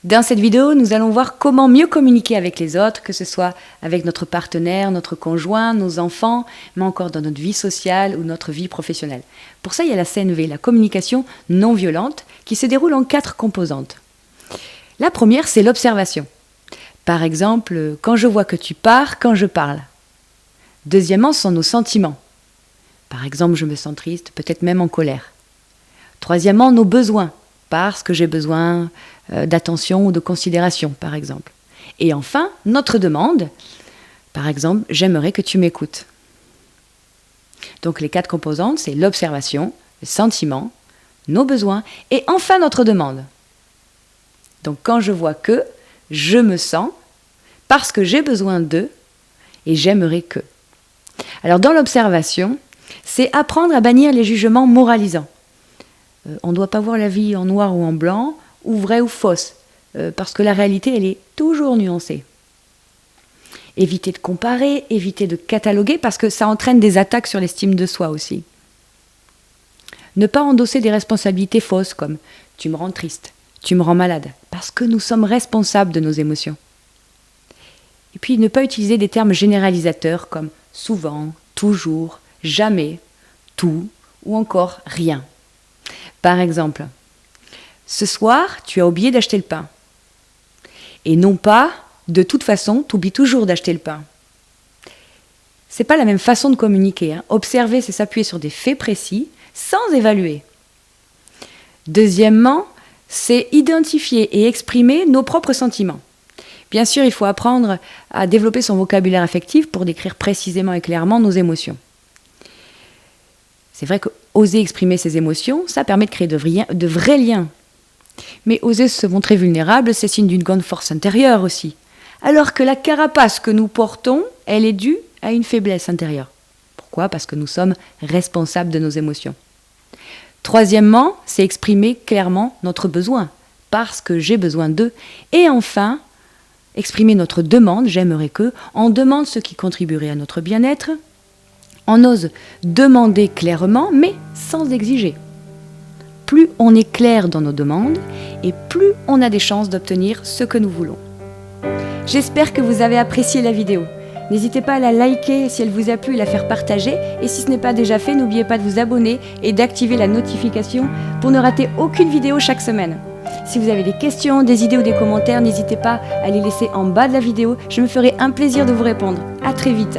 Dans cette vidéo, nous allons voir comment mieux communiquer avec les autres, que ce soit avec notre partenaire, notre conjoint, nos enfants, mais encore dans notre vie sociale ou notre vie professionnelle. Pour ça, il y a la CNV, la communication non violente, qui se déroule en 4 composantes. La première, c'est l'observation. Par exemple, quand je vois que tu pars, quand je parle. Deuxièmement, ce sont nos sentiments. Par exemple, je me sens triste, peut-être même en colère. Troisièmement, nos besoins, parce que j'ai besoin d'attention ou de considération, par exemple. Et enfin, notre demande, par exemple, j'aimerais que tu m'écoutes. Donc les 4 composantes, c'est l'observation, le sentiment, nos besoins, et enfin notre demande. Donc quand je vois que, je me sens, parce que j'ai besoin de, et j'aimerais que. Alors dans l'observation, c'est apprendre à bannir les jugements moralisants. On ne doit pas voir la vie en noir ou en blanc, ou vraie ou fausse, parce que la réalité, elle est toujours nuancée. Éviter de comparer, éviter de cataloguer, parce que ça entraîne des attaques sur l'estime de soi aussi. Ne pas endosser des responsabilités fausses comme « tu me rends triste »,« tu me rends malade », parce que nous sommes responsables de nos émotions. Et puis ne pas utiliser des termes généralisateurs comme « souvent »,« toujours »,« jamais »,« tout » ou encore « rien ». Par exemple, ce soir, tu as oublié d'acheter le pain. Et non pas, de toute façon, tu oublies toujours d'acheter le pain. C'est pas la même façon de communiquer. Observer, c'est s'appuyer sur des faits précis, sans évaluer. Deuxièmement, c'est identifier et exprimer nos propres sentiments. Bien sûr, il faut apprendre à développer son vocabulaire affectif pour décrire précisément et clairement nos émotions. C'est vrai qu'oser exprimer ses émotions, ça permet de créer de vrais liens. Mais oser se montrer vulnérable, c'est signe d'une grande force intérieure aussi. Alors que la carapace que nous portons, elle est due à une faiblesse intérieure. Pourquoi ? Parce que nous sommes responsables de nos émotions. Troisièmement, c'est exprimer clairement notre besoin, parce que j'ai besoin d'eux. Et enfin, exprimer notre demande, j'aimerais que, on demande ce qui contribuerait à notre bien-être. On ose demander clairement, mais sans exiger. Plus on est clair dans nos demandes, et plus on a des chances d'obtenir ce que nous voulons. J'espère que vous avez apprécié la vidéo. N'hésitez pas à la liker si elle vous a plu et la faire partager. Et si ce n'est pas déjà fait, n'oubliez pas de vous abonner et d'activer la notification pour ne rater aucune vidéo chaque semaine. Si vous avez des questions, des idées ou des commentaires, n'hésitez pas à les laisser en bas de la vidéo. Je me ferai un plaisir de vous répondre. À très vite.